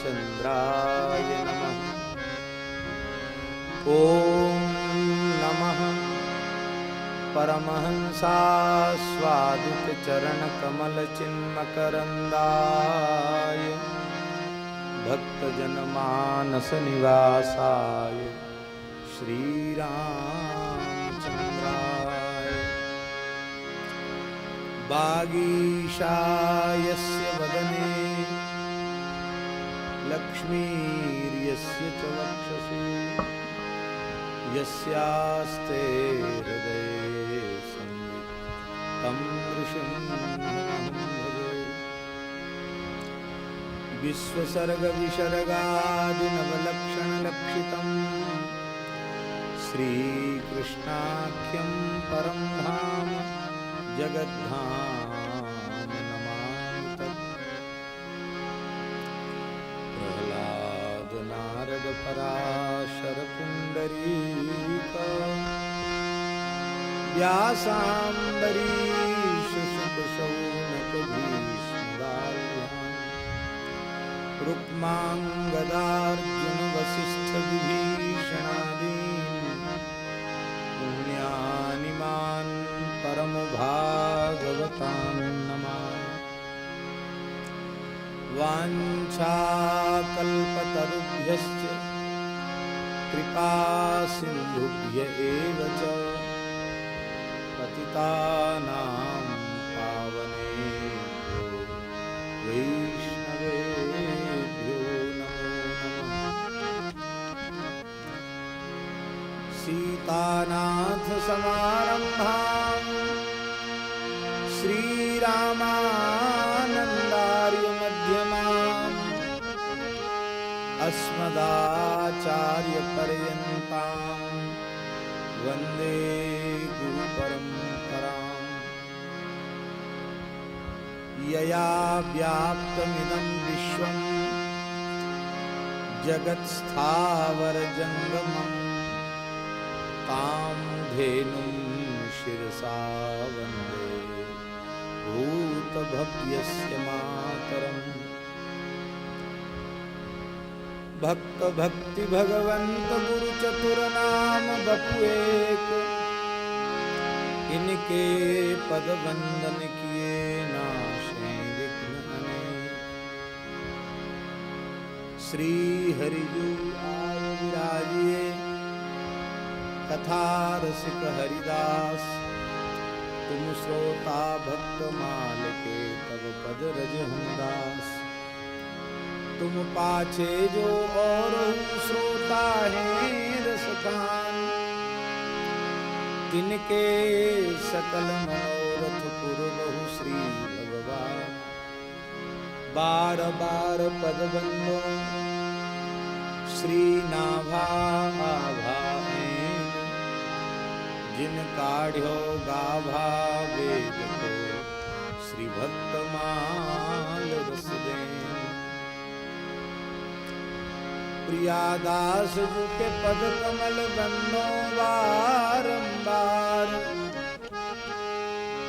रामचंद्राय नमः। ओम नमः परमहंसास्वादित चरण कमल चिन्मकरंदाय भक्तजन मानस निवासाय श्री रामचंद्राय। वागीशायस्य वदने लक्ष्मीर्यस्य च वक्षसि यस्यास्ते हृदये संवित् तं ऋषिमहं भजे। विश्वसर्गविसर्गादिनवलक्षणलक्षितं श्रीकृष्णाख्यं परं धाम जगद्धाम नमामि तत्। प्रह्लाद नारद पराशर पुंडरीक व्यासाम्बरीश शुक शौनक भीष्मदाल्यं रुक्मांगदार्जुन वसिष्ठ विभीषणादीन् पुण्यानिमान् परम भागवतान् नमामि। वाञ्छाकल्पतरुभ्यश्च कृपा सिन्धुभ्य एव च पतितानां पावनेभ्यो वैष्णवेभ्यो नमो नमः। सीतानाथ समारम्भां श्रीरामानन्दार्य मध्यमाम् अस्मदाचार्यपर्यन्तां वन्दे गुरुपरम्पराम्। यया व्याप्तमिदं विश्वं जगत्स्थावरजङ्गमम् तां धेनुं शिरसा वन्दे भूतभव्यस्य मातरम्। भक्त भक्ति भगवंत गुरु चतुर नाम बपु एक, इनके पद वंदन किए नाशे विघ्न अनेक। श्री हरिजू आय विराजिए कथा रसिक हरिदास, तुम श्रोता भक्त माल के तब पद रज हमदास। तुम पाछे जो और श्रोता हैं रसखान, तिनके सकल मनोरथ पुरबहु श्री भगवान। बार बार पद बंदो श्री नाभा भाएं, जिन काढ़्यो गाभा वेद को श्री भक्तमाल रस दें। प्रियादास जी के पद कमल बंदो बारंबार,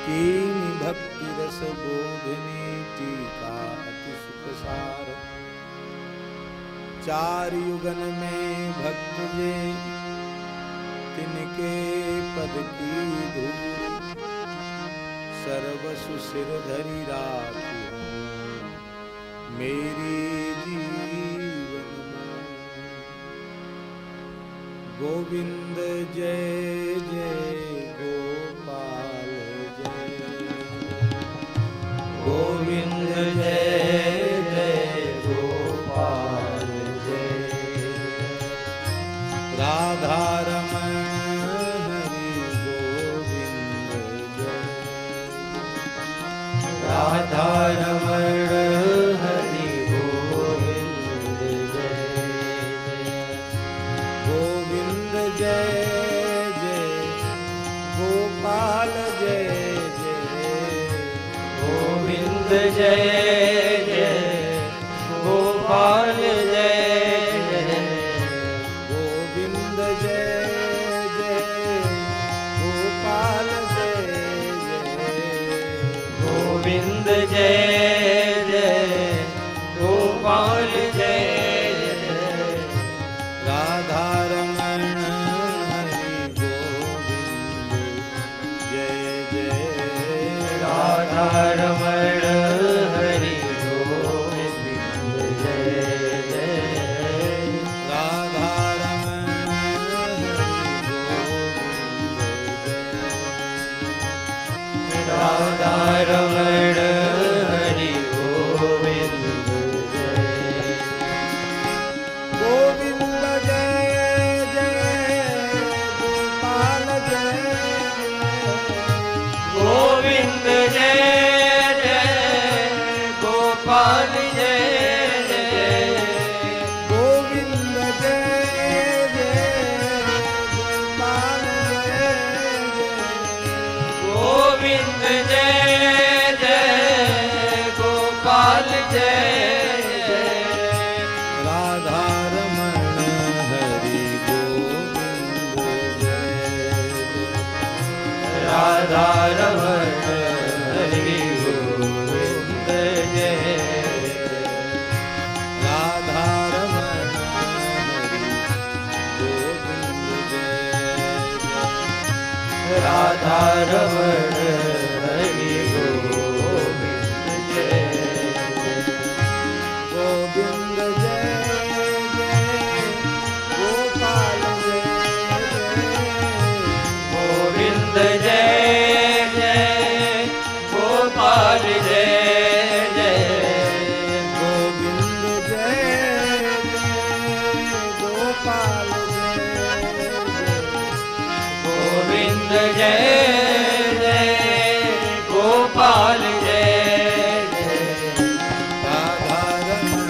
कीनी भक्ति रस बोधनी टीका अति सुखसार। चार युगन में भक्त जे तिनके पद की धूल, सर्वसु सिर धरि राखी हूँ मेरी जीवन में। गोविंद जय जय गोपाल जय, गोविंद जय जय गोपाल जय। राधा रमण हरि गोविंद जय, राधा रमण हरि गोविंद जय। गोविंद जय जय गोपाल जय जय, गोविंद जय जय गोपाल जय जय। गोविंद जय जय गोपाल जय जय, गोविंद जय जय गोपाल जय राधारमण हरि गोविंद जय गोविंद जय जय गोपाल जय गोविंद जय जय गोपाल जय जय गोविंद जय जय गोपाल जय गोविंद जय जय गोपाल जय जय राधारमण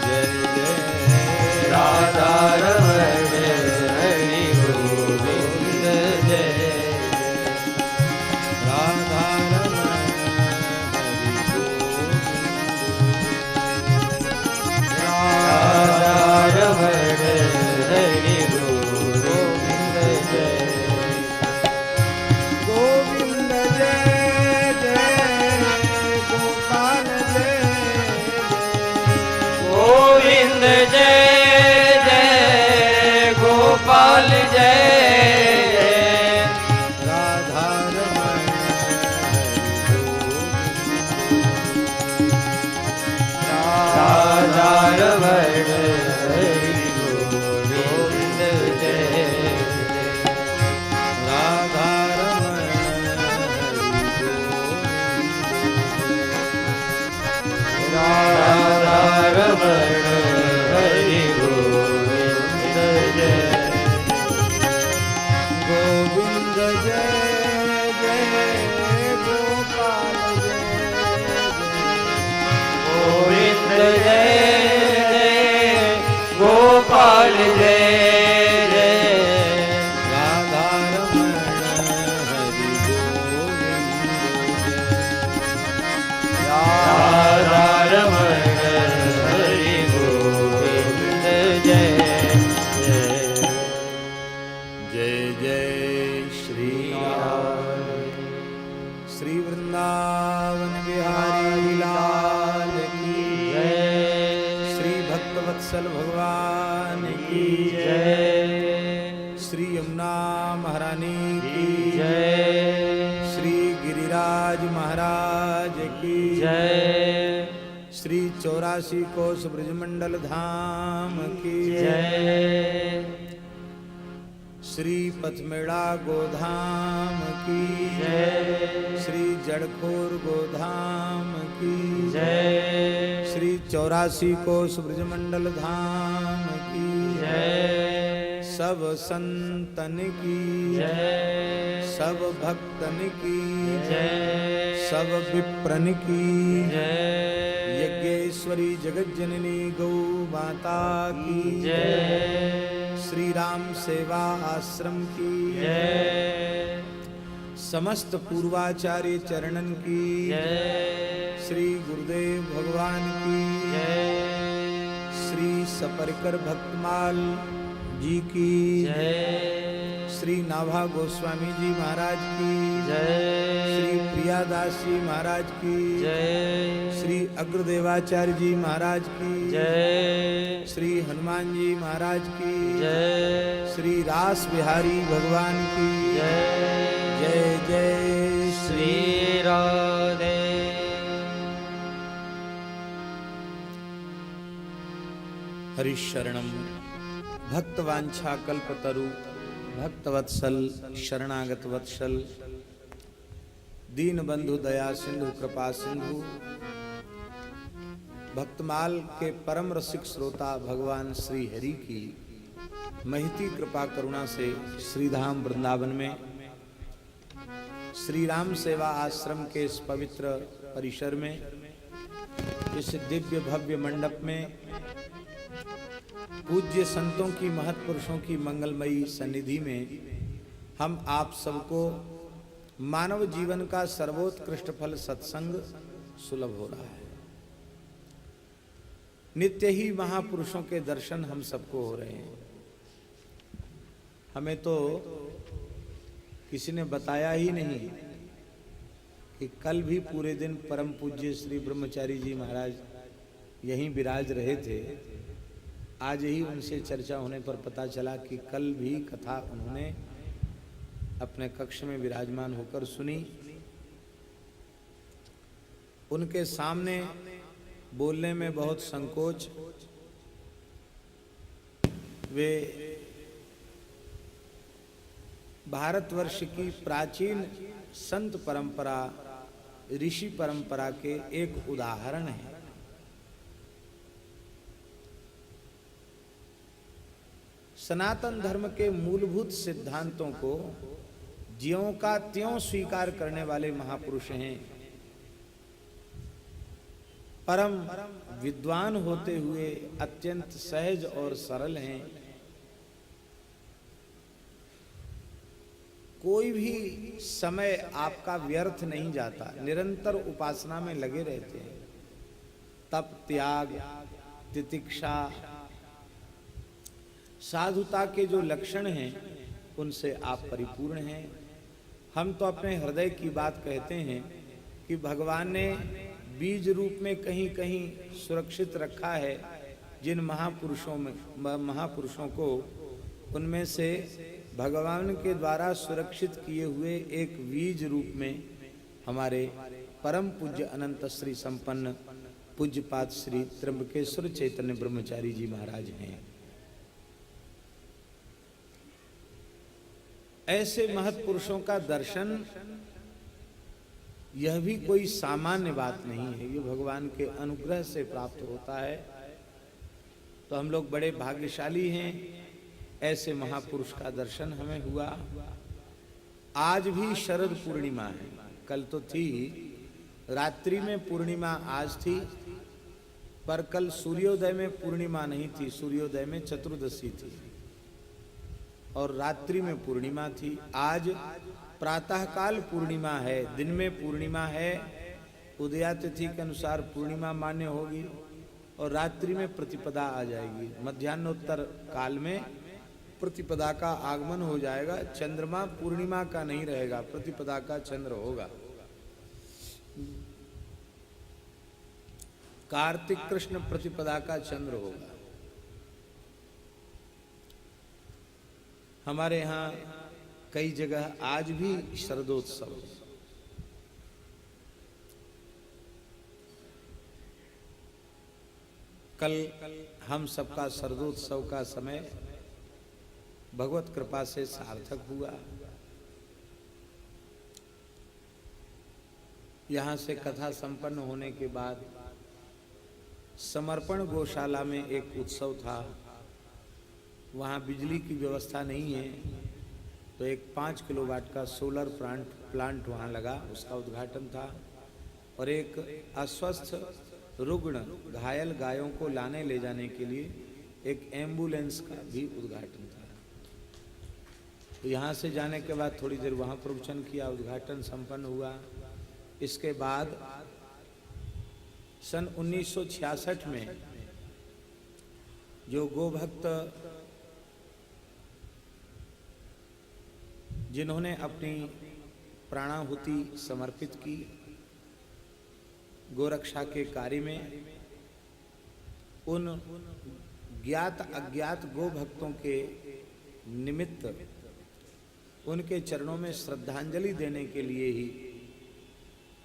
जय जय राधारमण हरि गोविंद जय राधारमण राधारमण हरि गोविंद जय गोविंद जय जय गोपाल जय गोविंद जय जय गोपाल जय जय राधारमण राधारमण हरि गोविंद जय राधारमण राधारमण हरि गोविंद जय गोविंद जय जय गोपाल जय गोविंद जय जय गोपाल जय जय राधारमण हरि गोविंद राधारमण हरि गोविंद जय जय जय जय श्री राम श्री वृंदावन बिहारी लाल की जय श्री भक्तवत्सल भगवान की जय श्री यमुना महारानी की जय श्री गिरिराज महाराज की जय श्री 84 कोस ब्रजमंडल धाम की जय श्री पथमेड़ा गोधाम की जय श्री जड़खोर गोधाम की जय श्री 84 कोस ब्रजमंडल धाम की जय सब संतन की जय सब भक्तन की जय सब विप्रन की जय यज्ञेश्वरी जगत जननी गौ माता की जय श्री राम सेवा आश्रम की जय समस्त पूर्वाचार्य चरणन की जय श्री गुरुदेव भगवान की जय श्री सपरकर भक्तमाल जी की जय श्री नाभा गोस्वामी जी महाराज की जय श्री प्रियादास जी महाराज की जय श्री अग्रदेवाचार्य जी महाराज की जय श्री हनुमान जी महाराज की जय श्री रास बिहारी भगवान की जय जय जय श्री श्री राधे हरिशरणम भक्तवांछा कल्पतरु भक्तवत्सल शरणागत वत्सल दीनबंधु दया सिंधु कृपा सिंधु भक्तमाल के परम रसिक श्रोता भगवान श्री हरि की महती कृपा करुणा से श्रीधाम वृंदावन में श्री राम सेवा आश्रम के इस पवित्र परिसर में इस दिव्य भव्य मंडप में पूज्य संतों की महत्पुरुषों की मंगलमयी सन्निधि में हम आप सबको मानव जीवन का सर्वोत्कृष्ट फल सत्संग सुलभ हो रहा है। नित्य ही महापुरुषों के दर्शन हम सबको हो रहे हैं। हमें तो किसी ने बताया ही नहीं कि कल भी पूरे दिन परम पूज्य श्री ब्रह्मचारी जी महाराज यहीं विराज रहे थे। आज ही उनसे चर्चा होने पर पता चला कि कल भी कथा उन्होंने अपने कक्ष में विराजमान होकर सुनी। उनके सामने बोलने में बहुत संकोच, वे भारतवर्ष की प्राचीन संत परंपरा, ऋषि परंपरा के एक उदाहरण हैं। सनातन धर्म के मूलभूत सिद्धांतों को ज्यों का त्यों स्वीकार करने वाले महापुरुष हैं। परम विद्वान होते हुए अत्यंत सहज और सरल हैं। कोई भी समय आपका व्यर्थ नहीं जाता, निरंतर उपासना में लगे रहते हैं। तप, त्याग, तितिक्षा, साधुता के जो लक्षण हैं उनसे आप परिपूर्ण हैं। हम तो अपने हृदय की बात कहते हैं कि भगवान ने बीज रूप में कहीं कहीं सुरक्षित रखा है जिन महापुरुषों को, उनमें से भगवान के द्वारा सुरक्षित किए हुए एक बीज रूप में हमारे परम पूज्य अनंत श्री संपन्न पूज्यपाद श्री त्र्यंबकेश्वर चैतन्य ब्रह्मचारी जी महाराज हैं। ऐसे महत्पुरुषों का दर्शन यह भी कोई सामान्य बात नहीं है, ये भगवान के अनुग्रह से प्राप्त होता है। तो हम लोग बड़े भाग्यशाली हैं, ऐसे महापुरुष का दर्शन हमें हुआ। आज भी शरद पूर्णिमा है, कल तो थी, रात्रि में पूर्णिमा आज थी, पर कल सूर्योदय में पूर्णिमा नहीं थी, सूर्योदय में चतुर्दशी थी और रात्रि में पूर्णिमा थी। आज प्रातःकाल पूर्णिमा है, दिन में पूर्णिमा है, उदयातिथि के अनुसार पूर्णिमा मान्य होगी और रात्रि में प्रतिपदा आ जाएगी। मध्याह्नोत्तर काल में प्रतिपदा का आगमन हो जाएगा। चंद्रमा पूर्णिमा का नहीं रहेगा, प्रतिपदा का चंद्र होगा। कार्तिक कृष्ण प्रतिपदा का चंद्र होगा। हमारे यहाँ कई जगह आज भी शरदोत्सव है। कल हम सबका शरदोत्सव का समय भगवत कृपा से सार्थक हुआ। यहाँ से कथा संपन्न होने के बाद समर्पण गौशाला में एक उत्सव था। वहाँ बिजली की व्यवस्था नहीं है, तो एक 5 किलोवाट का सोलर प्लांट वहाँ लगा, उसका उद्घाटन था। और एक अस्वस्थ, रुग्ण, घायल गायों को लाने ले जाने के लिए एक एम्बुलेंस का भी उद्घाटन था। तो यहाँ से जाने के बाद थोड़ी देर वहाँ प्रवचन किया, उद्घाटन संपन्न हुआ। इसके बाद सन 1966 में जो गोभक्त जिन्होंने अपनी प्राणाहुति समर्पित की गोरक्षा के कार्य में, उन ज्ञात अज्ञात गोभक्तों के निमित्त उनके चरणों में श्रद्धांजलि देने के लिए ही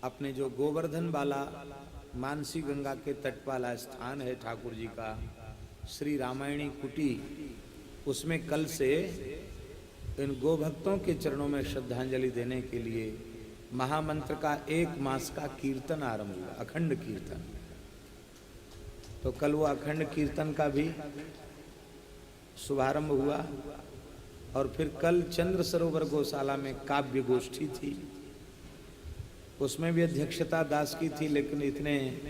अपने जो गोवर्धन वाला मानसी गंगा के तट वाला स्थान है ठाकुर जी का, श्री रामायणी कुटी, उसमें कल से इन गोभक्तों के चरणों में श्रद्धांजलि देने के लिए महामंत्र का 1 मास का कीर्तन आरंभ हुआ, अखंड कीर्तन। तो कल वो अखंड कीर्तन का भी शुभारंभ हुआ। और फिर कल चंद्र सरोवर गौशाला में काव्य गोष्ठी थी, उसमें भी अध्यक्षता दास की थी, लेकिन इतने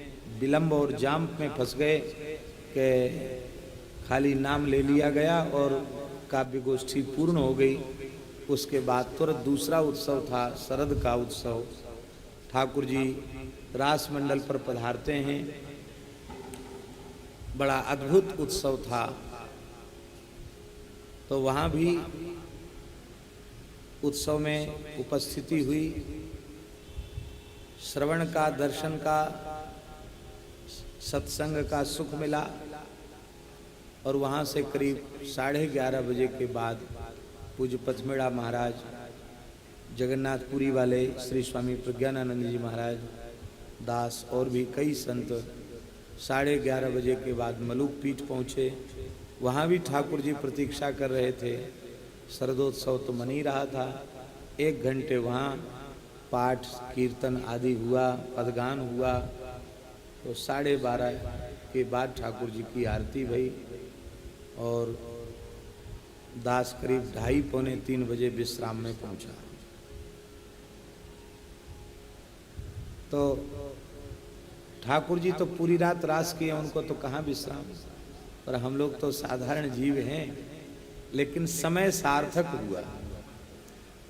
विलंब और जाम में फंस गए कि खाली नाम ले लिया गया और काव्य गोष्ठी पूर्ण हो गई। उसके बाद तुरंत दूसरा उत्सव था, शरद का उत्सव। ठाकुर जी रास मंडल पर पधारते हैं, बड़ा अद्भुत उत्सव था। तो वहाँ भी उत्सव में उपस्थिति हुई, श्रवण का, दर्शन का, सत्संग का सुख मिला और वहाँ से करीब 11:30 बजे के बाद पूज्य पथमेड़ा महाराज, जगन्नाथपुरी वाले श्री स्वामी प्रज्ञानानंद जी महाराज दास और भी कई संत 11:30 बजे के बाद मलुक पीठ पहुँचे। वहाँ भी ठाकुर जी प्रतीक्षा कर रहे थे। शरदोत्सव तो मन ही रहा था। 1 घंटे वहाँ पाठ कीर्तन आदि हुआ, पदगान हुआ। तो 12:30 के बाद ठाकुर जी की आरती भई और दास करीब 2:30 पौने 3 बजे विश्राम में पहुंचा। तो ठाकुर जी तो पूरी रात रास किए, उनको तो कहाँ विश्राम। पर हम लोग तो साधारण जीव हैं, लेकिन समय सार्थक हुआ।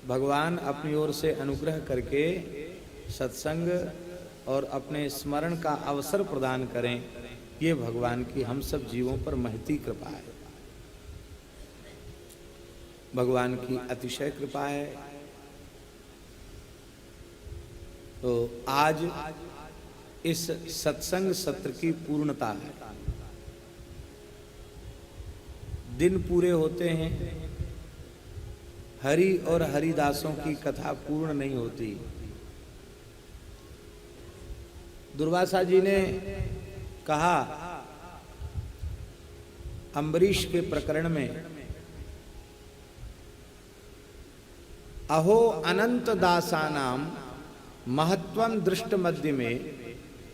भगवान अपनी ओर से अनुग्रह करके सत्संग और अपने स्मरण का अवसर प्रदान करें, ये भगवान की हम सब जीवों पर महती कृपा है। भगवान की अतिशय कृपा है। तो आज इस सत्संग सत्र की पूर्णता है। दिन पूरे होते हैं, हरि और हरिदासों की कथा पूर्ण नहीं होती। दुर्वासा जी ने कहा अम्बरीश के प्रकरण में, अहो अनंत दासानाम महत्वं दृष्ट मध्य में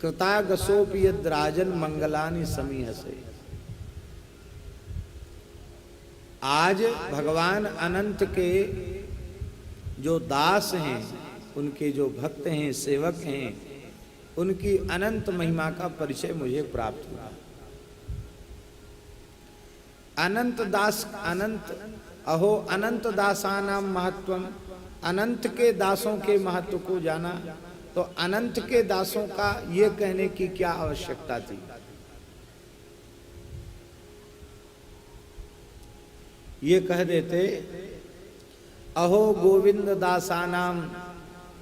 कृतागसोपि यद राजन मंगलानि समीहसे। आज भगवान अनंत के जो दास हैं, उनके जो भक्त हैं, सेवक हैं, उनकी अनंत महिमा का परिचय मुझे प्राप्त हुआ। अनंत दास, अनंत, अहो अनंत दासानाम महत्वम, अनंत के दासों के महत्व को जाना। तो अनंत के दासों का ये कहने की क्या आवश्यकता थी। ये कह देते, अहो गोविंद दासानाम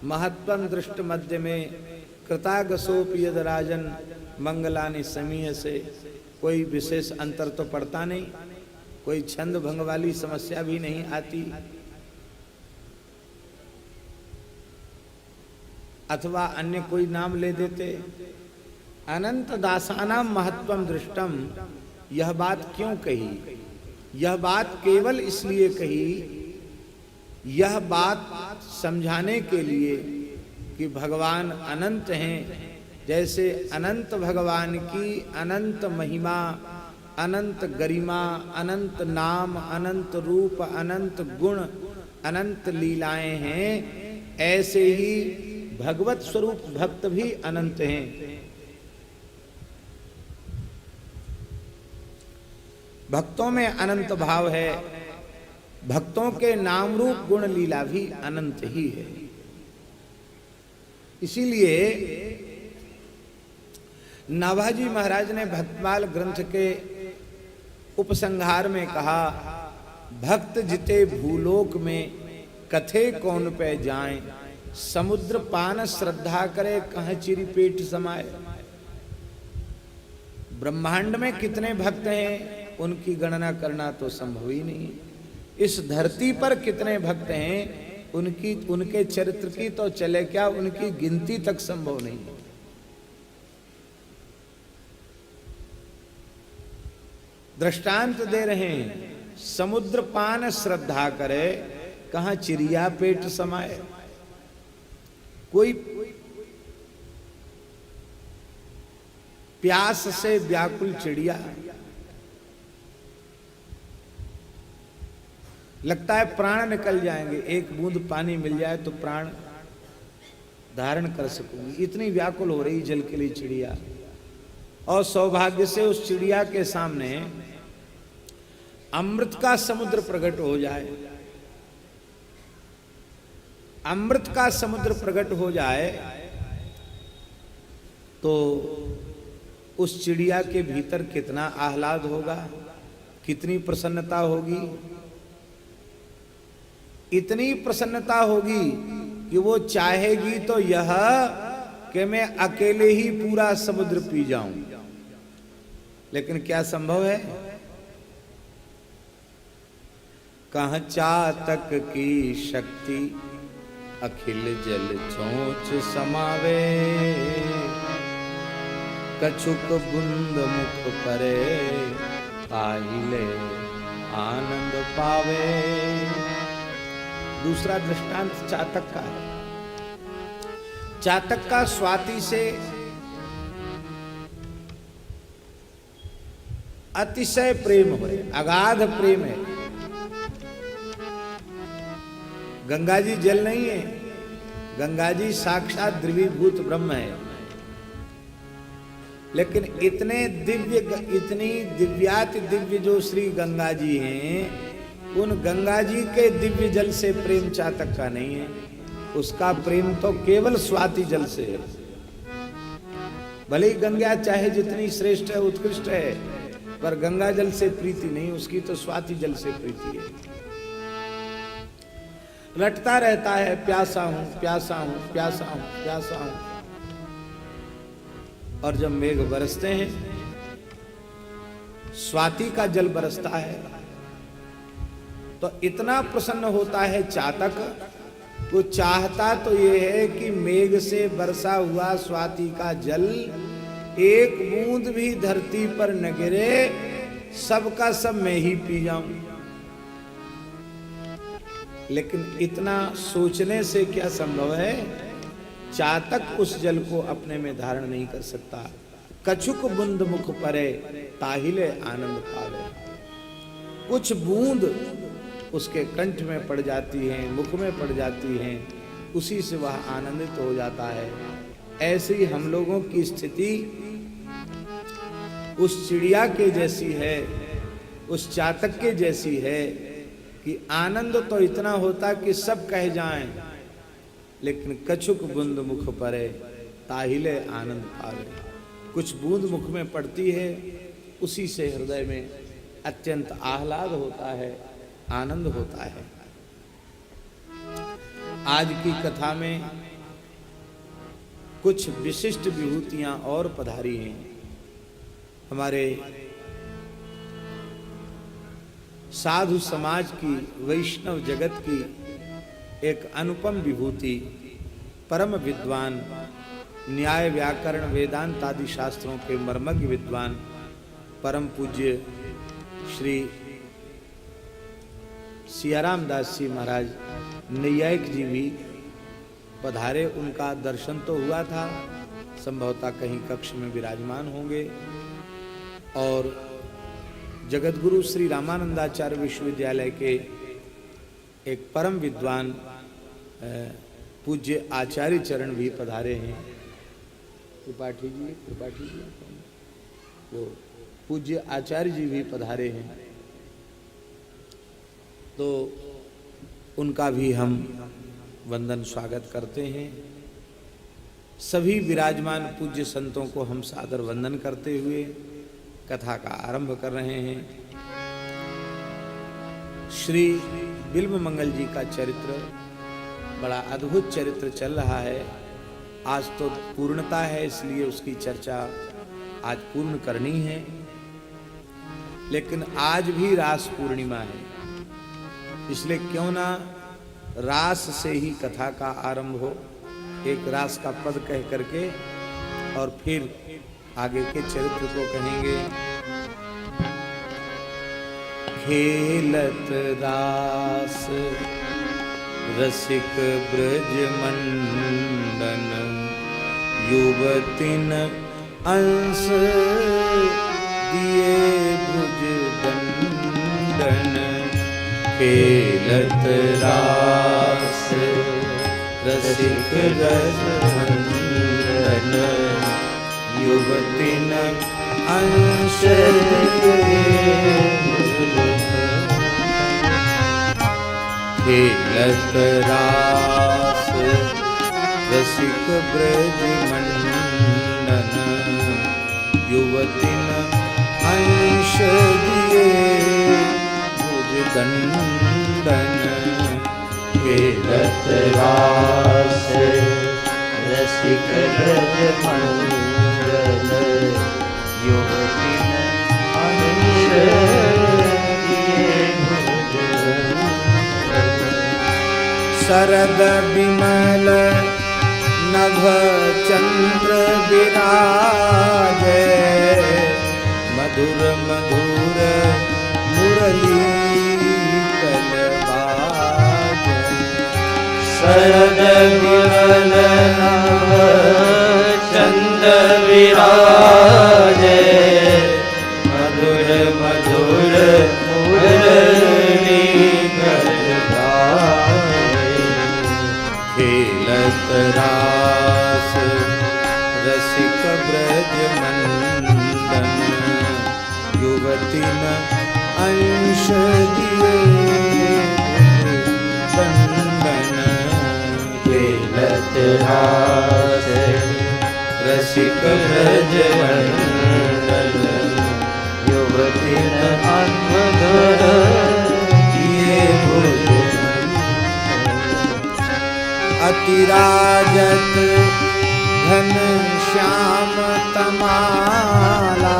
महत्वं दृष्ट मध्य में कृतागसोपि यद राजन मंगलानि समीह से। कोई विशेष अंतर तो पड़ता नहीं, कोई छंद भंग वाली समस्या भी नहीं आती, अथवा अन्य कोई नाम ले देते। अनंत दासानाम महत्वम दृष्टम, यह बात क्यों कही? यह बात केवल इसलिए कही, यह बात समझाने के लिए कि भगवान अनंत हैं। जैसे अनंत भगवान की अनंत महिमा, अनंत गरिमा, अनंत नाम, अनंत रूप, अनंत गुण, अनंत लीलाएं हैं, ऐसे ही भगवत स्वरूप भक्त भी अनंत हैं। भक्तों में अनंत भाव है, भक्तों के नाम रूप गुण लीला भी अनंत ही है। इसीलिए नाभाजी महाराज ने भक्तमाल ग्रंथ के उपसंहार में कहा, भक्त जिते भूलोक में कथे कौन पे जाएं, समुद्र पान श्रद्धा करे कहाँ चिरी पेट समाए। ब्रह्मांड में कितने भक्त हैं, उनकी गणना करना तो संभव ही नहीं। इस धरती पर कितने भक्त हैं, उनके चरित्र की तो चले क्या, उनकी गिनती तक संभव नहीं। दृष्टांत दे रहे हैं, समुद्र पान श्रद्धा करे कहाँ चिड़िया पेट समाए। कोई प्यास से व्याकुल चिड़िया, लगता है प्राण निकल जाएंगे, एक बूंद पानी मिल जाए तो प्राण धारण कर सकूंगी, इतनी व्याकुल हो रही जल के लिए चिड़िया। और सौभाग्य से उस चिड़िया के सामने अमृत का समुद्र प्रकट हो जाए, अमृत का समुद्र प्रकट हो जाए तो उस चिड़िया के भीतर कितना आह्लाद होगा, कितनी प्रसन्नता होगी। इतनी प्रसन्नता होगी कि वो चाहेगी तो यह कि मैं अकेले ही पूरा समुद्र पी जाऊं। लेकिन क्या संभव है? कहाँ चातक की शक्ति अखिल जल चोंच समावे, कछुक बुंद मुख परे ताहिले आनंद पावे। दूसरा दृष्टांत चातक का है। चातक का स्वाति से अतिशय प्रेम है, अगाध प्रेम है। गंगा जी जल नहीं है, गंगा जी साक्षात द्रवीभूत ब्रह्म है, लेकिन इतने दिव्य, इतनी दिव्याति दिव्य जो श्री गंगा जी हैं, उन गंगा जी के दिव्य जल से प्रेम चातक का नहीं है। उसका प्रेम तो केवल स्वाति जल से है। भले ही गंगा चाहे जितनी श्रेष्ठ है, उत्कृष्ट है, पर गंगा जल से प्रीति नहीं, उसकी तो स्वाति जल से प्रीति है। रटता रहता है, प्यासा हूं प्यासा हूं प्यासा हूं प्यासा हूं। और जब मेघ बरसते हैं, स्वाति का जल बरसता है, तो इतना प्रसन्न होता है चातक। वो चाहता तो ये है कि मेघ से बरसा हुआ स्वाति का जल एक बूंद भी धरती पर न गिरे, सबका सब मैं ही पी जाऊं। लेकिन इतना सोचने से क्या संभव है? चातक उस जल को अपने में धारण नहीं कर सकता। कछुक बूंद मुख परे ताहिले आनंद पावे। कुछ बूंद उसके कंठ में पड़ जाती हैं, मुख में पड़ जाती हैं, उसी से वह आनंदित हो जाता है। ऐसे ही हम लोगों की स्थिति उस चिड़िया के जैसी है, उस चातक के जैसी है कि आनंद तो इतना होता कि सब कह जाएं, लेकिन कछुक बूंद मुख परे ताहिले आनंद पावे। कुछ बूंद मुख में पड़ती है, उसी से हृदय में अत्यंत आह्लाद होता है, आनंद होता है। आज की कथा में कुछ विशिष्ट विभूतियां और पधारी हैं। हमारे साधु समाज की, वैष्णव जगत की एक अनुपम विभूति, परम विद्वान, न्याय व्याकरण वेदांत आदि शास्त्रों के मर्मज्ञ विद्वान, परम पूज्य श्री सियाराम दास जी महाराज नैयायिक जी भी पधारे। उनका दर्शन तो हुआ था, संभवतः कहीं कक्ष में विराजमान होंगे। और जगतगुरु श्री रामानंदाचार्य विश्वविद्यालय के एक परम विद्वान पूज्य आचार्य चरण भी पधारे हैं। त्रिपाठी जी वो पूज्य आचार्य जी भी पधारे हैं, तो उनका भी हम वंदन स्वागत करते हैं। सभी विराजमान पूज्य संतों को हम सादर वंदन करते हुए कथा का आरंभ कर रहे हैं। श्री बिल्व मंगल जी का चरित्र बड़ा अद्भुत चरित्र चल रहा है। आज तो पूर्णता है, इसलिए उसकी चर्चा आज पूर्ण करनी है। लेकिन आज भी रास पूर्णिमा है, इसलिए क्यों ना रास से ही कथा का आरंभ हो। एक रास का पद कह करके और फिर आगे के चरित्र को कहेंगे। खेलत रास रसिक ब्रज मंडन, युवतिन अंश दिए भुज दंडन। खेलत रास रसिक ब्रज मंडन, युवतिन अंश खेलत रास रसिक ब्रज मंडन, युवतिन अंश दिए भुज दंडन। खेलत रास रसिक ब्रज मंडन, युवतिन अंश दिए भुज दंडन। शरद विमल नभ चंद्र विराजे मधुर मधुर मुरली कलबाजे शरद विमल नभ चंद्र विराजे मधुर मधुर मुरली खेलत रास रसिक ब्रज मंदन युवती न अंश दिए बंदन खेलत रास रसिक ब्रज मंदन युवती न अन्वधर दिए भुज अतिराजत घन श्याम तमाला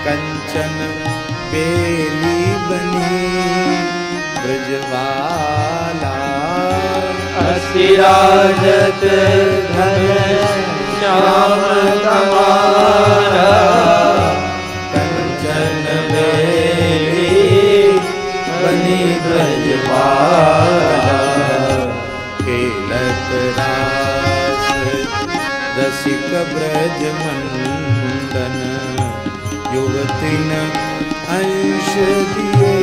कंचन बेली बनी ब्रजवाला अतिराजत घन श्याम तमाला कंचन बेली बनी ब्रजवाला खेलत रास रसिक ब्रज मंदन युवती न अंश दिए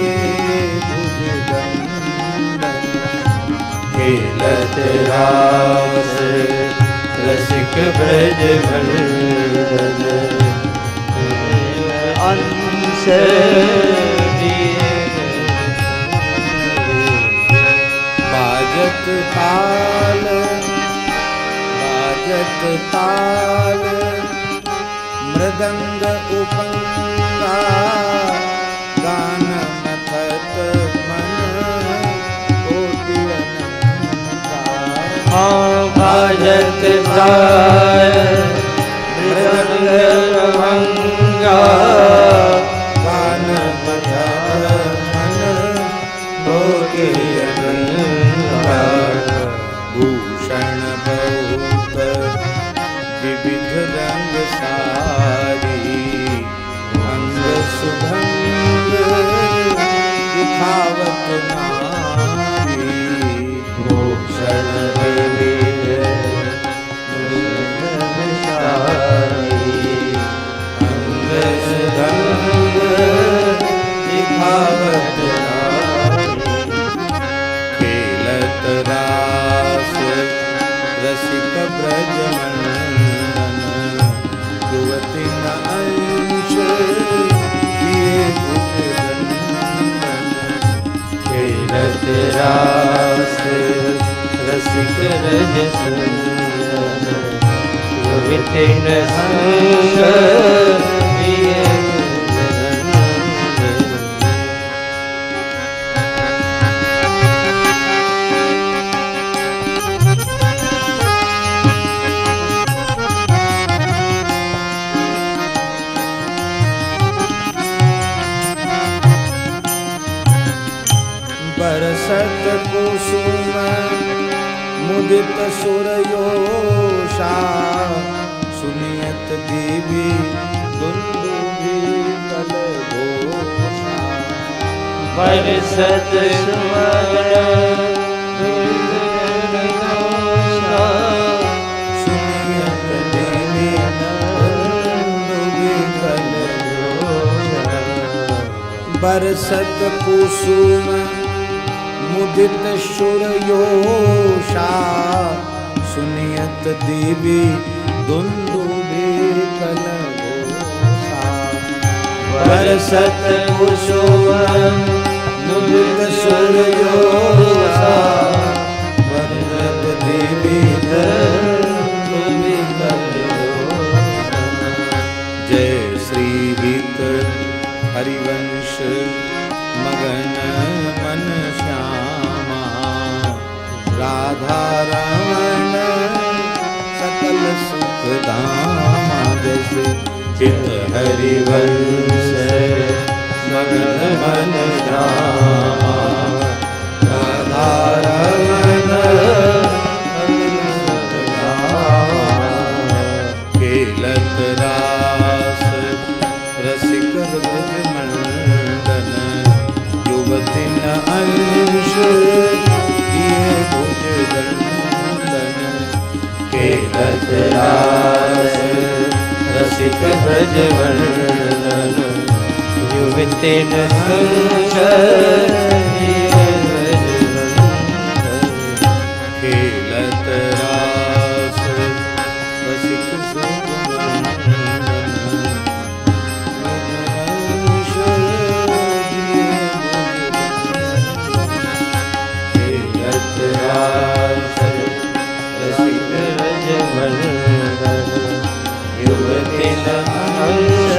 भुजगंदन खेलत रास रसिक ब्रज मंदन अंश बाजत ताल मृदंग उपंगा गान मथत मन कोटि अनंता बाजत ताल मृदंग उपंगा गान मथत मन कोटि अनंता भूषण बहुत विविध रंग सारी अंग सुभंग दिखावत नारी भूषण विविध अंग सुभंग दिखावत नारी खेलत रास रसिक ब्रज मंदन युवती न अंश दिए भुजगंदन खेलत रास रसिक रज सुंदन युवती न अंश दिए बरसत कुसुम मुदित सुरयोषा सुनियत देवी दुंदुभि कलघोषा बरसत सुमन सुनियत देवी दुंदुभि कलघोषा बरसत कुसुम मुदित सुरयोषा सुनियत देवी दुंदुभि कलघोषा बरसत कुसुम मुदित सुरयोषा बरसत देवी दुंदुभि कलघोषा जय श्री गीत हरिवंश मगन मन श्यामा राधा रमण सकल सुख धामा जैसे चित हरिवंश मगन मन श्यामा राधा रमण रास रसिक ब्रज मंडन युवती न अंश किए भुज दंडन खेलत रास रसिक ब्रज मंडन युवती न अंश खेलत रास रसिक खेलत रास रसिक ब्रज मंडन युवती न अंश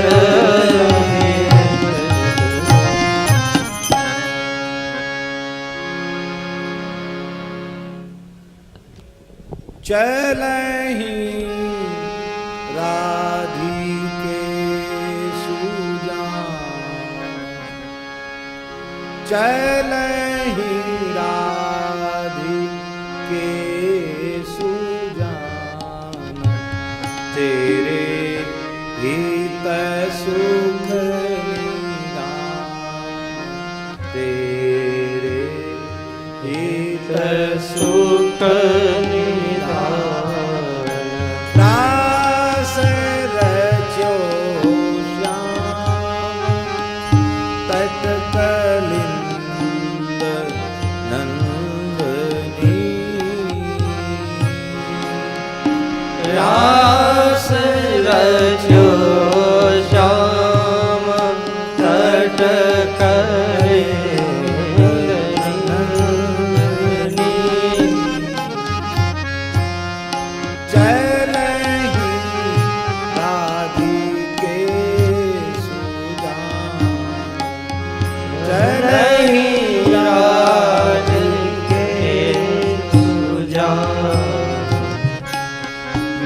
चलहि राधिके सुजान चलहि राधिके सुजान तेरे हित सुख निदान तेरे हित सुख रास रचो श्याम तट कलिंद नंदनी रास रचो श्याम तट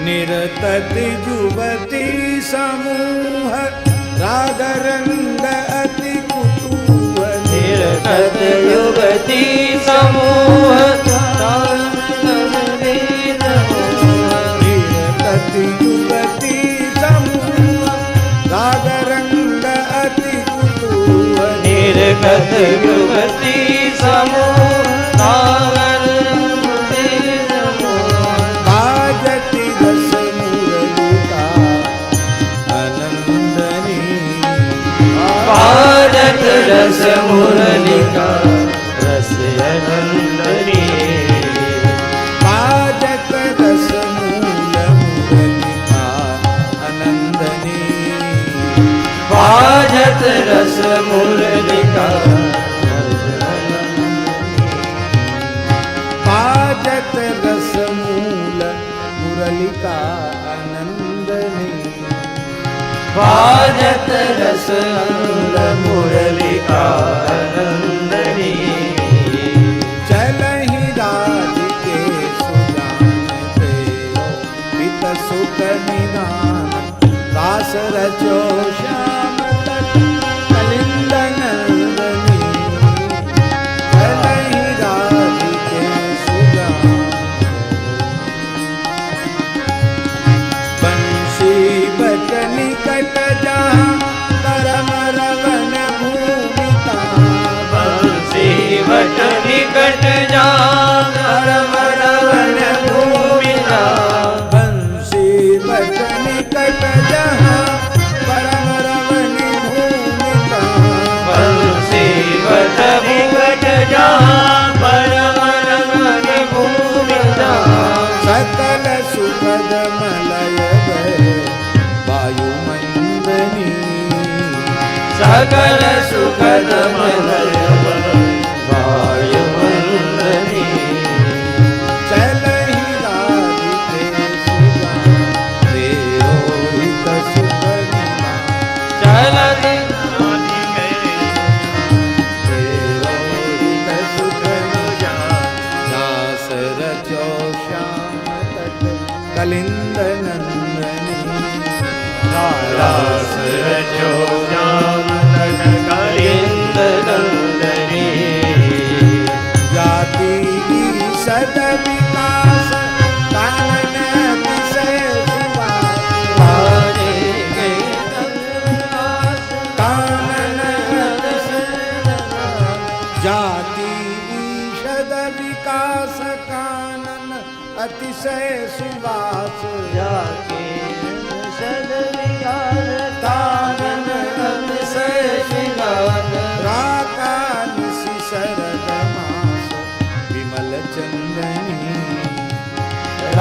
निरतति जुवती समूह रागरंग अति कुतूहल निरतत युवती समूह निरतति युवती समूह रागरंग अति कुतूहल निर्गत युवती समूह बाजती रस मुरलिका आनंदनी बाजत रस मुरलिका रस आनंदनी बाजत रस मूल मुरलिका आनंदनी बाजत रस मुरलिका बाजत रस मूल मुरलिका आनंदनी बाजत रस मूल मुरलिका आनंदनी चलहि राधिके सुजान तेरो पित सुख निदान रास रचो श्याम तट कलिंद नंदनी चलहि राधिके सुजान बंशी बट निकट जहाँ परम रवन भूमिता बंसी बट निकट जा परम रवन भूमिता बंशी बट निकट जहाँ परम रवन भूमिता बंसी बट निकट जा परम रवन भूमिता सकल सुखद मलय बहे वायुमंदनी सकल सुखद मलय वायुमंदनी चलहि राधिके सुजान तेरो हित सुख निदान चलत तेरो हित सुख निदान दास रचो श्याम तट कलिंद नंदनी रास रचो श्याम तट कलिंद नंदनी जाति सद विकास कानन अतिशय सुवास पारे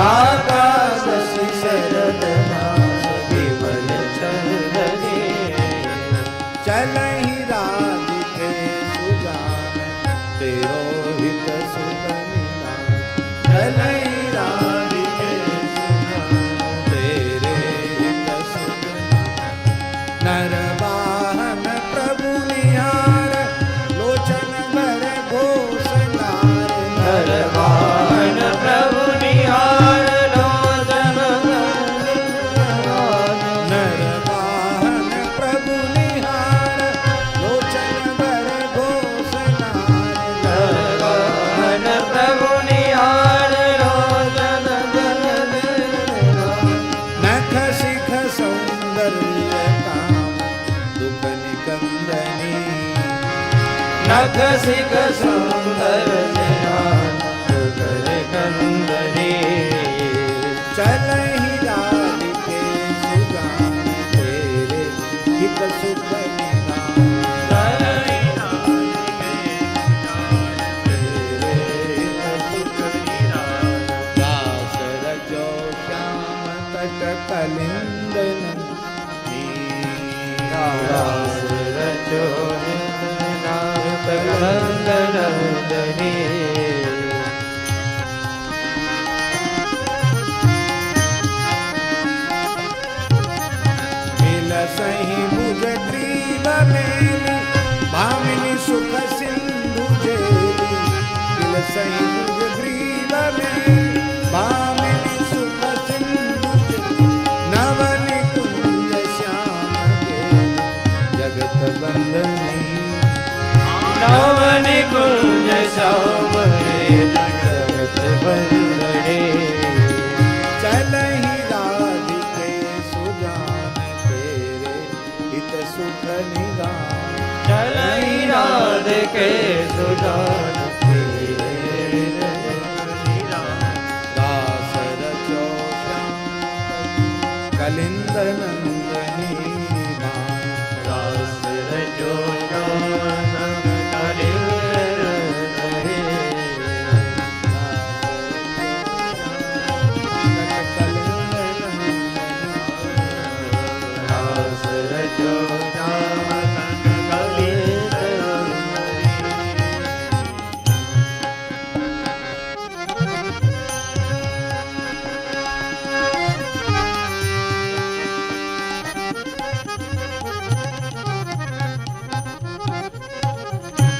राकादशि शरद मास विमल चंदने चलहि राधिके सुजान तेरो हित सुख निधान चलहि राधिके सुजान तेरे हित सुख निधान नरवाहन प्रभु निहार लोचन भर घोषनार नरवाहन प्रभु निहार लोचन नरवाहन प्रभु निहार लोचन भर घोषनार नरवाहन प्रभु निहार लोचन नख शिख सौंदर्य काम दुख निकंदनी नख सिख सुंदर जनान कर कंदनी चलहि राधिके सुजान तेरे हित सुख निधान तेरे हित सुख निधान दास रजो श्याम तट कलिंद दास रचो नाथ कंदनी मिल सही भुज ग्रीव मेली भामिनी सुख सिंधु जेली मिल सही भुज ग्रीव मेली भामिनी सुख सिंधु जेली नवन कुंज श्याम के जगत बंदनी नवन कुंज श्याम जगत बंदने चलहि राधिके सुजान तेरे हित सुख निधान चलहि राधिके सुजान तेरे दास रचो श्याम कलिंद नंदनी भान दास रचो श्याम कलिंद दास रचो श्याम कलिंद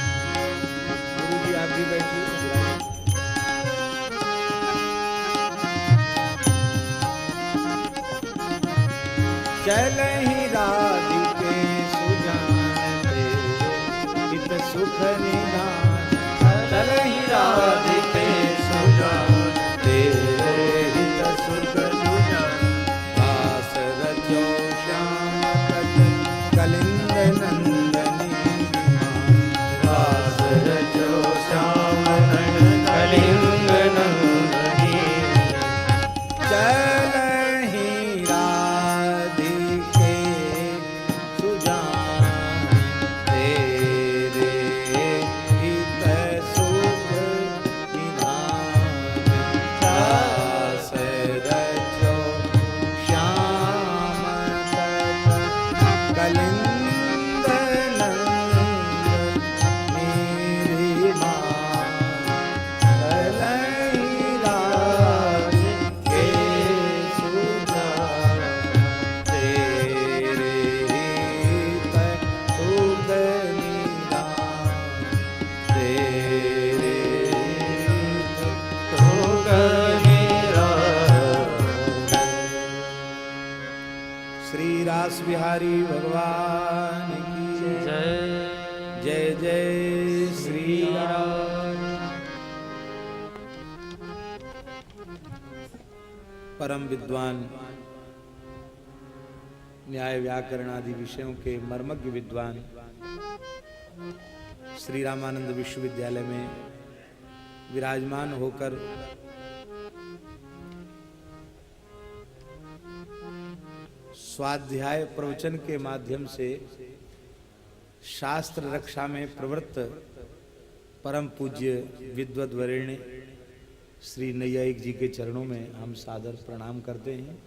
गुरु जी आप भी बैठिए चलहि राधिके सुजान तेरे हित सुख निधान चलहि राधिके सुजान तेरे हित सुख निधान दास रचो श्याम तट कलिंद नंदनी दास रचो श्याम कलिंग नंदनी चलहि राधिके सुजान तेरे हित सुख निधान दास रचो श्याम तट कलिंद नंदनी चलहि राधिके सुजान तेरे हित सुख निधान तेरे हित सुख निधान श्री रास बिहारी भगवान की जय जय जय श्री राम। परम विद्वान न्याय व्याकरण आदि विषयों के मर्मज्ञ विद्वान श्री रामानंद विश्वविद्यालय में विराजमान होकर स्वाध्याय प्रवचन के माध्यम से शास्त्र रक्षा में प्रवृत्त परम पूज्य विद्वद्वरेण्य श्री नैयायिक जी के चरणों में हम सादर प्रणाम करते हैं,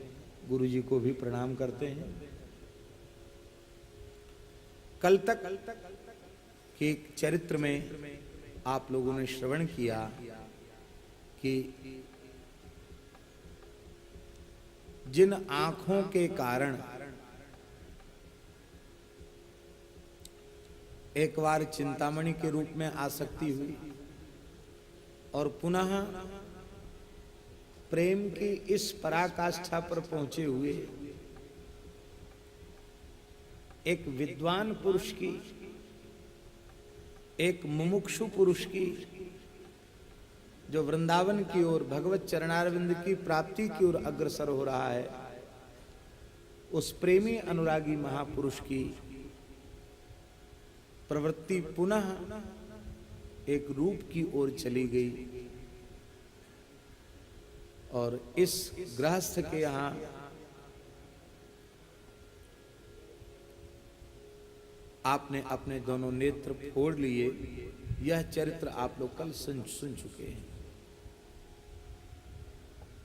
गुरु जी को भी प्रणाम करते हैं। कल तक के चरित्र में आप लोगों ने श्रवण किया कि जिन आंखों के कारण एक बार चिंतामणि के रूप में आसक्ति हुई और पुनः प्रेम की इस पराकाष्ठा पर पहुंचे हुए एक विद्वान पुरुष की, एक मुमुक्षु पुरुष की, जो वृंदावन की ओर भगवत चरणारविंद की प्राप्ति की ओर अग्रसर हो रहा है, उस प्रेमी अनुरागी महापुरुष की प्रवृत्ति पुनः एक रूप की ओर चली गई और इस गृहस्थ के यहां आपने अपने दोनों नेत्र फोड़ लिए। यह चरित्र आप लोग कल सुन चुके हैं।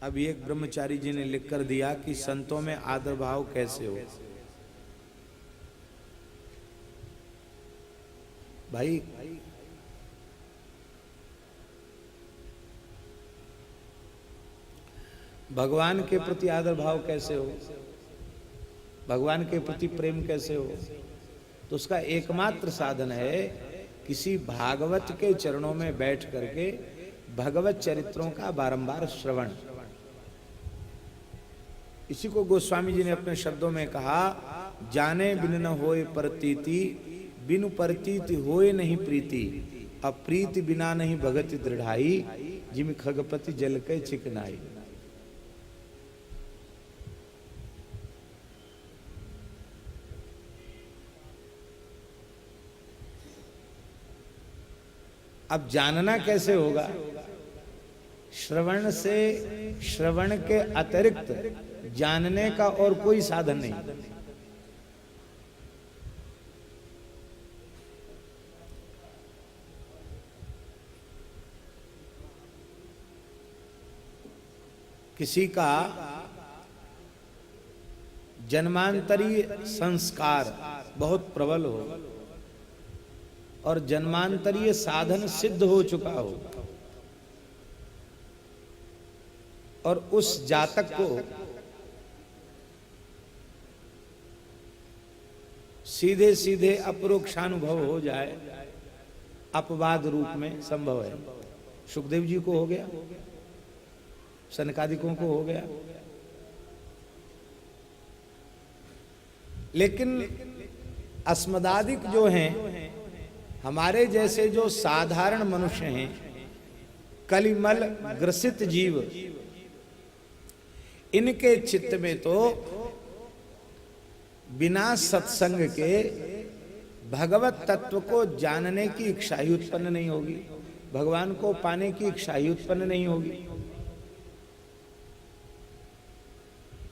अभी एक ब्रह्मचारी जी ने लिख कर दिया कि संतों में आदर भाव कैसे हो। भाई भगवान के प्रति आदर भाव कैसे हो, भगवान के प्रति प्रेम कैसे हो, तो उसका एकमात्र साधन है किसी भागवत के चरणों में बैठ करके भगवत चरित्रों का बारंबार श्रवण। इसी को गोस्वामी जी ने अपने शब्दों में कहा, जाने बिन न होए प्रतीति, बिनु प्रतीति होए नहीं प्रीति, अब प्रीति बिना नहीं भगति दृढ़ाई, जिम खगपति जल के चिकनाई। अब जानना कैसे होगा? श्रवण से, श्रवण के अतिरिक्त जानने का और कोई साधन नहीं। किसी का जन्मांतरीय संस्कार बहुत प्रबल हो और जन्मांतरीय साधन सिद्ध हो चुका हो और उस जातक को सीधे सीधे अपरोक्षानुभव हो जाए, अपवाद रूप में संभव है। सुखदेव जी को हो गया, सनकादिकों को हो गया, लेकिन अस्मदादिक जो हैं, हमारे जैसे जो साधारण मनुष्य हैं, कलिमल ग्रसित जीव, इनके चित्त में तो बिना सत्संग के भगवत तत्व को जानने की इच्छा ही उत्पन्न नहीं होगी, भगवान को पाने की इच्छा ही उत्पन्न नहीं होगी।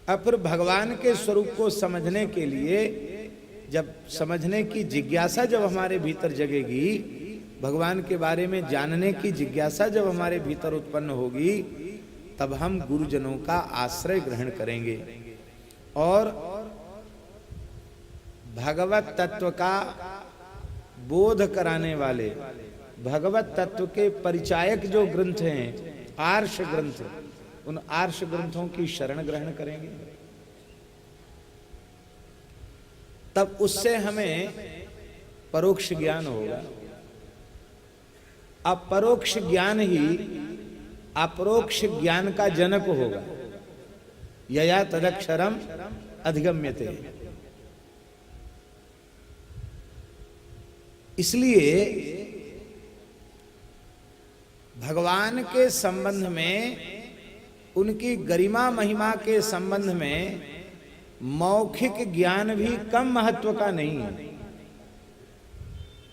अब फिर भगवान के स्वरूप को समझने के लिए, जब समझने की जिज्ञासा जब हमारे भीतर जगेगी, भगवान के बारे में जानने की जिज्ञासा जब हमारे भीतर उत्पन्न होगी, तब हम गुरुजनों का आश्रय ग्रहण करेंगे और भगवत तत्व का बोध कराने वाले, भगवत तत्व के परिचायक जो ग्रंथ हैं, आर्ष ग्रंथ, उन आर्ष ग्रंथों की शरण ग्रहण करेंगे। तब उससे हमें परोक्ष ज्ञान होगा। अब परोक्ष ज्ञान ही अपरोक्ष ज्ञान का जनक होगा। यया तदक्षरम अधिगम्यते। इसलिए भगवान के संबंध में, उनकी गरिमा महिमा के संबंध में मौखिक ज्ञान भी कम महत्व का नहीं है।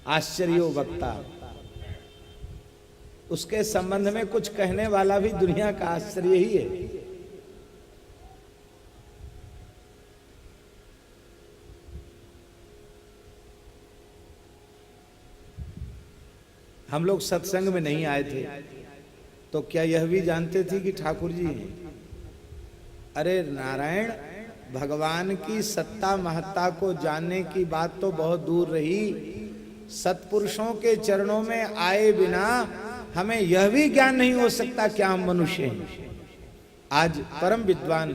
आश्चर्यो वक्ता, उसके संबंध में कुछ कहने वाला भी दुनिया का आश्चर्य ही है। हम लोग सत्संग में नहीं आए थे तो क्या यह भी जानते थे कि ठाकुर जी हैं? अरे नारायण, भगवान की सत्ता महत्ता को जानने की बात तो बहुत दूर रही, सत्पुरुषों के चरणों में आए बिना हमें यह भी ज्ञान नहीं हो सकता क्या हम मनुष्य हैं। आज परम विद्वान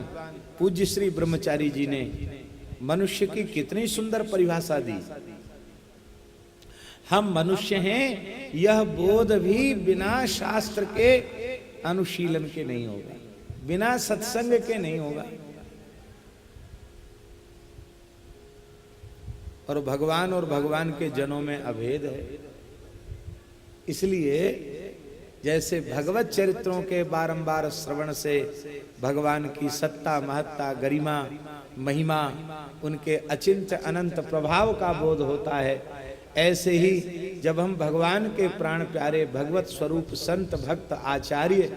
पूज्य श्री ब्रह्मचारी जी ने मनुष्य की कितनी सुंदर परिभाषा दी। हम मनुष्य हैं, यह बोध भी बिना शास्त्र के अनुशीलन के नहीं होगा, बिना सत्संग के नहीं होगा। और भगवान के जनों में अभेद है। इसलिए जैसे भगवत चरित्रों के बारंबार श्रवण से भगवान की सत्ता महत्ता गरिमा महिमा उनके अचिंत्य अनंत प्रभाव का बोध होता है, ऐसे ही जब हम भगवान के प्राण प्यारे भगवत स्वरूप संत भक्त आचार्य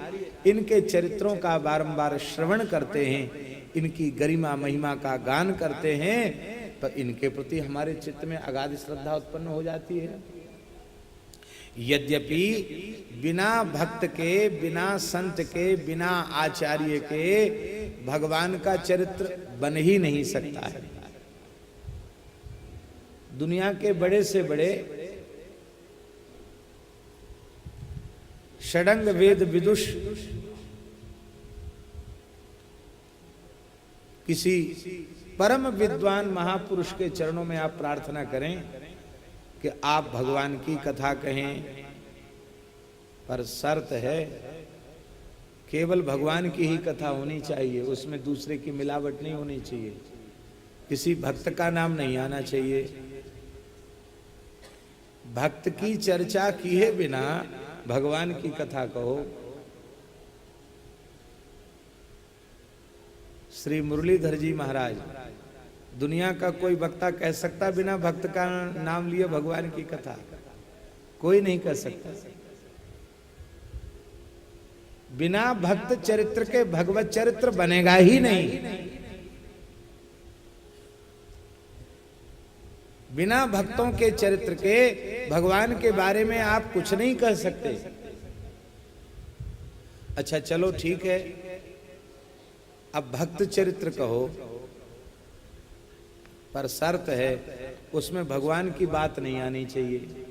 इनके चरित्रों का बारंबार श्रवण करते हैं, इनकी गरिमा महिमा का गान करते हैं, तो इनके प्रति हमारे चित्त में अगाध श्रद्धा उत्पन्न हो जाती है। यद्यपि बिना भक्त के, बिना संत के, बिना आचार्य के भगवान का चरित्र बन ही नहीं सकता है। दुनिया के बड़े से बड़े षडंग वेद विदुष किसी परम विद्वान महापुरुष के चरणों में आप प्रार्थना करें कि आप भगवान की कथा कहें, पर शर्त है केवल भगवान की ही कथा होनी चाहिए, उसमें दूसरे की मिलावट नहीं होनी चाहिए, किसी भक्त का नाम नहीं आना चाहिए। भक्त की चर्चा किए बिना भगवान की कथा कहो। श्री मुरलीधर जी महाराज, दुनिया का कोई वक्ता कह सकता बिना भक्त का नाम लिए भगवान की कथा? कोई नहीं कह सकता। बिना भक्त चरित्र के भगवत चरित्र बनेगा ही नहीं। बिना भक्तों के चरित्र के भगवान के बारे में आप कुछ नहीं कह सकते। अच्छा चलो ठीक है, अब भक्त चरित्र कहो, पर शर्त है उसमें भगवान की बात नहीं आनी चाहिए।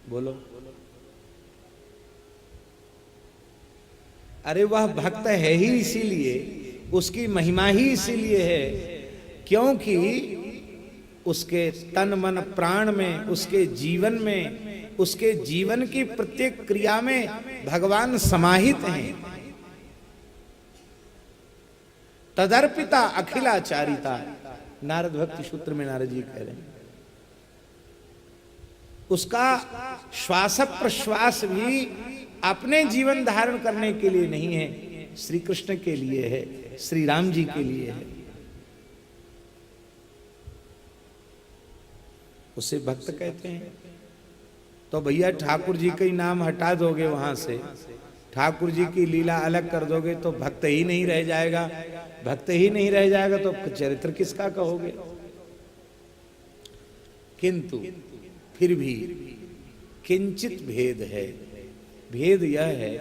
बोलो। अरे वह भक्त है ही इसीलिए, उसकी महिमा ही इसीलिए है क्योंकि उसके तन मन प्राण में, उसके जीवन में, उसके जीवन की प्रत्येक क्रिया में भगवान समाहित हैं। तदर्पिता अखिलाचारिता, नारद भक्ति सूत्र में नारद जी कह रहे हैं। उसका श्वास प्रश्वास भी अपने जीवन धारण करने के लिए नहीं है, श्री कृष्ण के लिए है, श्री राम जी के लिए है। उसे भक्त कहते हैं। तो भैया ठाकुर जी का ही नाम हटा दोगे वहां से, ठाकुर जी की लीला अलग कर दोगे तो भक्त ही नहीं रह जाएगा। भक्त ही नहीं रह जाएगा तो चरित्र किसका कहोगे? किंतु फिर भी किंचित भेद है। भेद यह है,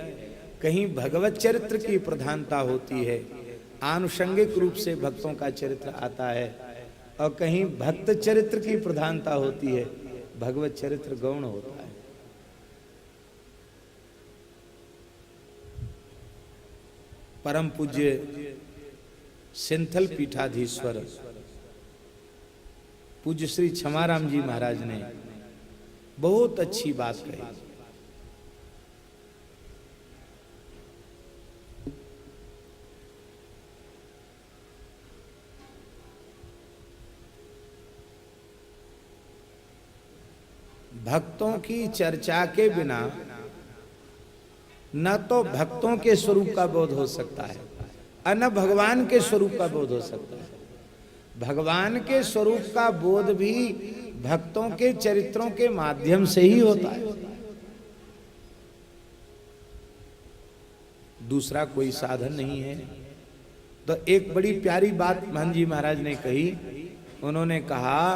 कहीं भगवत चरित्र की प्रधानता होती है, आनुषंगिक रूप से भक्तों का चरित्र आता है, और कहीं भक्त चरित्र की प्रधानता होती है, भगवत चरित्र गौण होता है। परम पूज्य सिंथल पीठाधीश्वर पूज्य श्री क्षमाराम जी महाराज ने बहुत अच्छी बात कही। भक्तों की चर्चा के बिना न तो भक्तों के स्वरूप का बोध हो सकता है और न भगवान के स्वरूप का बोध हो सकता है। भगवान के स्वरूप का बोध भी भक्तों के चरित्रों के माध्यम से ही होता है, दूसरा कोई साधन नहीं है। तो एक बड़ी प्यारी बात महन जी महाराज ने कही। उन्होंने कहा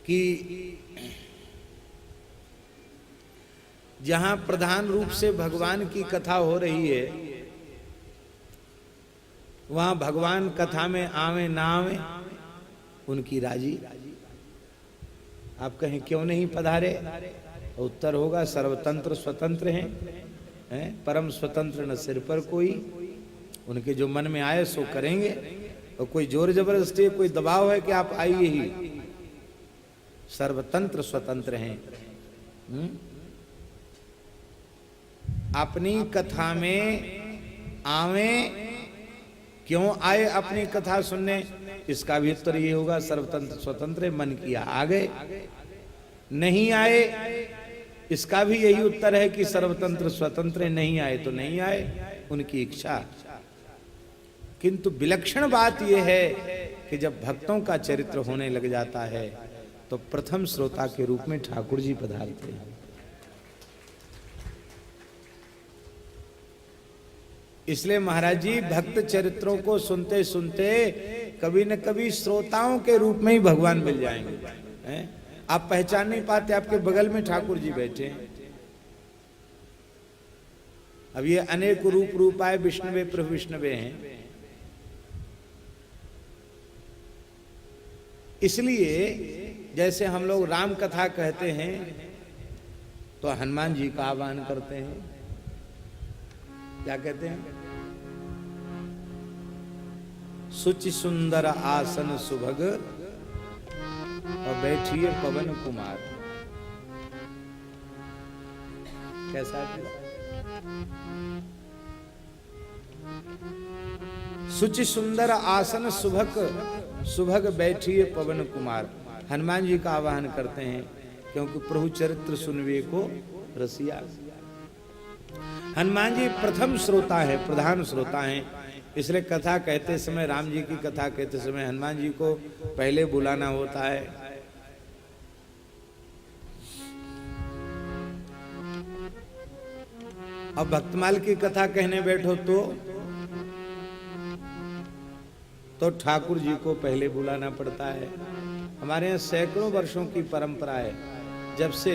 कि जहां प्रधान रूप से भगवान की कथा हो रही है, वहां भगवान कथा में आवे ना आवे उनकी राजी। आप कहें क्यों नहीं पधारे? उत्तर होगा सर्वतंत्र स्वतंत्र हैं, परम स्वतंत्र न सिर पर कोई। उनके जो मन में आए सो करेंगे, और कोई जोर जबरदस्ती कोई दबाव है कि आप आइए ही। सर्वतंत्र स्वतंत्र हैं। अपनी कथा में आवे, क्यों आए अपनी कथा सुनने? इसका भी उत्तर ये होगा सर्वतंत्र स्वतंत्र है, मन किया आ गए। नहीं आए, इसका भी यही उत्तर है कि सर्वतंत्र स्वतंत्र है, नहीं आए तो नहीं आए, उनकी इच्छा। किंतु विलक्षण बात यह है कि जब भक्तों का चरित्र होने लग जाता है तो प्रथम श्रोता के रूप में ठाकुर जी पधारते हैं। इसलिए महाराज जी भक्त चरित्रों को सुनते सुनते कभी न कभी श्रोताओं के रूप में ही भगवान मिल जाएंगे। आप पहचान नहीं पाते, आपके बगल में ठाकुर जी बैठे हैं। अब ये अनेक रूप आए, विष्णुवे प्रभु विष्णुवे हैं। इसलिए जैसे हम लोग राम कथा कहते हैं तो हनुमान जी का आह्वान करते हैं। क्या कहते हैं? सुचि सुंदर आसन सुभग और बैठिए पवन कुमार। कैसा है? सुचि सुंदर आसन सुभग बैठिए पवन कुमार। हनुमान जी का आवाहन करते हैं क्योंकि प्रभु चरित्र सुनवे को रसिया। हनुमान जी प्रथम श्रोता है, प्रधान श्रोता हैं। इसलिए कथा कहते समय, राम जी की कथा कहते समय हनुमान जी को पहले बुलाना होता है। अब भक्तमाल की कथा कहने बैठो तो ठाकुर जी को पहले बुलाना पड़ता है। हमारे यहाँ सैकड़ों वर्षों की परंपरा है। जब से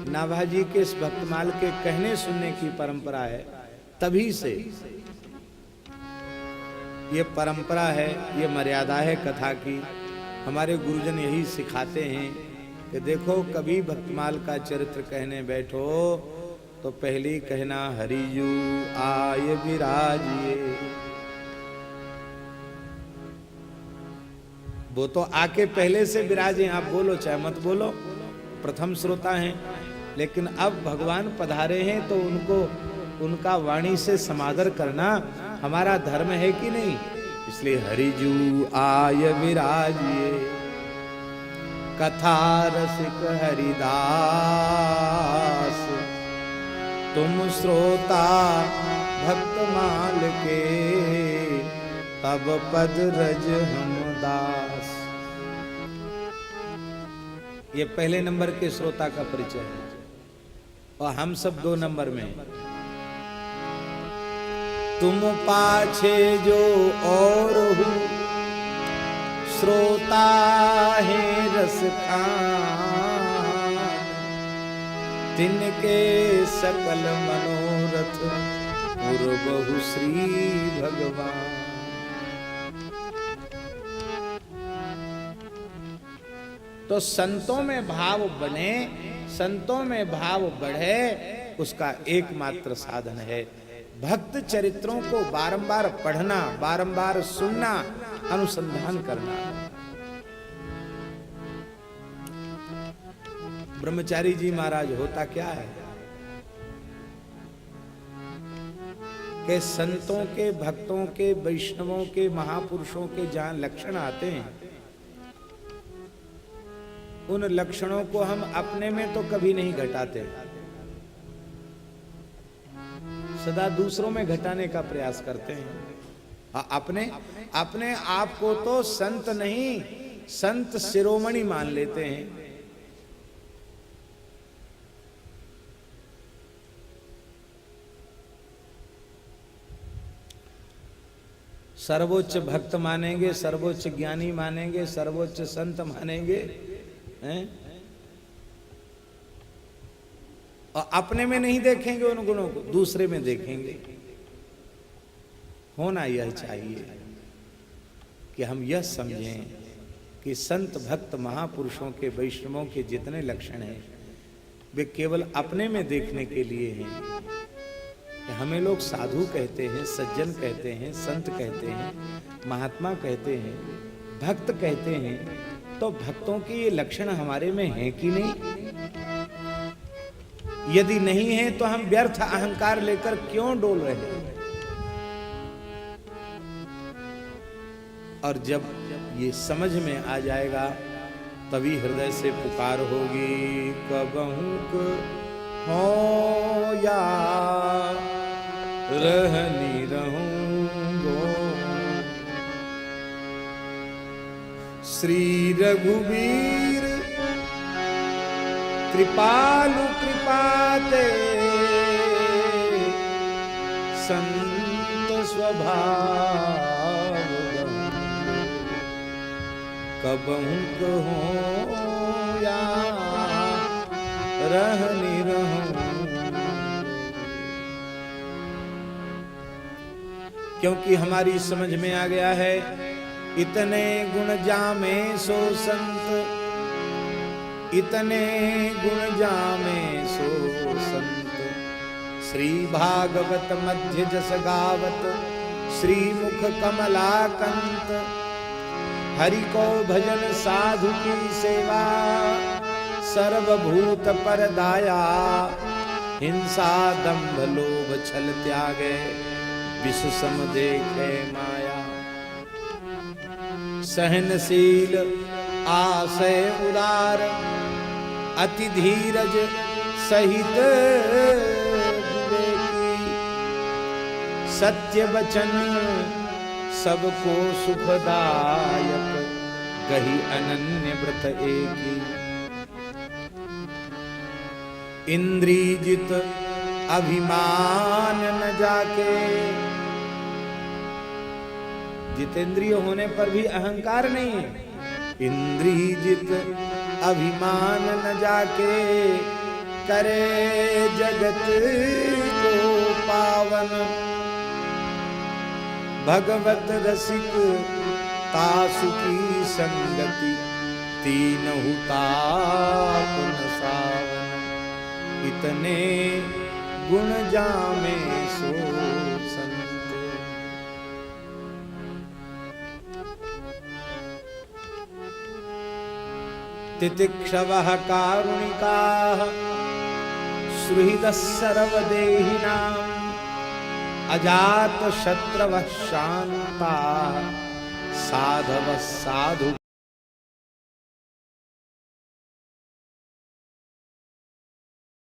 नाभाजी के इस भक्तमाल के कहने सुनने की परंपरा है, तभी से ये परंपरा है, ये मर्यादा है कथा की। हमारे गुरुजन यही सिखाते हैं कि देखो कभी भक्तमाल का चरित्र कहने बैठो तो पहले कहना हरिजू आय विराजिए। वो तो आके पहले से विराजे, आप बोलो चाहे मत बोलो, प्रथम श्रोता हैं। लेकिन अब भगवान पधारे हैं तो उनका वाणी से समादर करना हमारा धर्म है कि नहीं? इसलिए हरिजू आय विराजिए, कथा रसिक हरिदास, तुम श्रोता भक्तमाल के, तब पद रज हम दास। ये पहले नंबर के श्रोता का परिचय है और हम सब 2 नंबर में। तुम पाछे जो और हो, श्रोता है रस खान, तिनके सकल मनोरथ पूर्वहु श्री भगवान। तो संतों में भाव बने, संतों में भाव बढ़े, उसका एकमात्र साधन है भक्त चरित्रों को बारंबार पढ़ना, बारंबार सुनना, अनुसंधान करना। ब्रह्मचारी जी महाराज होता क्या है कि संतों के, भक्तों के, वैष्णवों के, महापुरुषों के जहां लक्षण आते हैं, उन लक्षणों को हम अपने में तो कभी नहीं घटाते, सदा दूसरों में घटाने का प्रयास करते हैं। अपने आप को तो संत नहीं, संत शिरोमणि मान लेते हैं। सर्वोच्च भक्त मानेंगे, सर्वोच्च ज्ञानी मानेंगे, सर्वोच्च संत मानेंगे हैं? और अपने में नहीं देखेंगे उन गुणों को, दूसरे में देखेंगे। होना यह चाहिए कि हम यह समझें कि संत भक्त महापुरुषों के, वैष्णवों के जितने लक्षण हैं वे केवल अपने में देखने के लिए हैं। हमें लोग साधु कहते हैं, सज्जन कहते हैं, संत कहते हैं, महात्मा कहते हैं, भक्त कहते हैं, तो भक्तों के ये लक्षण हमारे में हैं कि नहीं? यदि नहीं है तो हम व्यर्थ अहंकार लेकर क्यों डोल रहे हैं? और जब ये समझ में आ जाएगा तभी हृदय से पुकार होगी, कबहुक हो या रहनी रहूंगो, श्री रघुवीर कृपालु कृपाते, संत स्वभाव कबहुक हो या रहनी रहूं। क्योंकि हमारी समझ में आ गया है, इतने गुण जामे सो संत, इतने गुण जामे सो संत, श्री भागवत मध्य जस गावत, श्री मुख कमलाकंत, हरि को भजन साधु की सेवा, सर्वभूत पर दाया, हिंसा दंभ लोभ छल त्यागे, विश्व सम देखे माया, सहनशील आशय उदार, अति धीरज सहित विवेकी, सत्य वचन सबको सुखदायक, गही अनन्य व्रत एकी, इंद्रिजित अभिमान न जाके, जितेंद्रिय होने पर भी अहंकार नहीं है, इंद्रिजित अभिमान न जाके, करे जगत को पावन, भगवत रसिक तासु की संगति, तीनहु ताप न सावन, इतने गुण जामे सो संत। तितिक्षवः कारुणिकाः, सुहृदः सर्वदेहिनां, अजात शत्रवः शान्ताः, साधवः साधु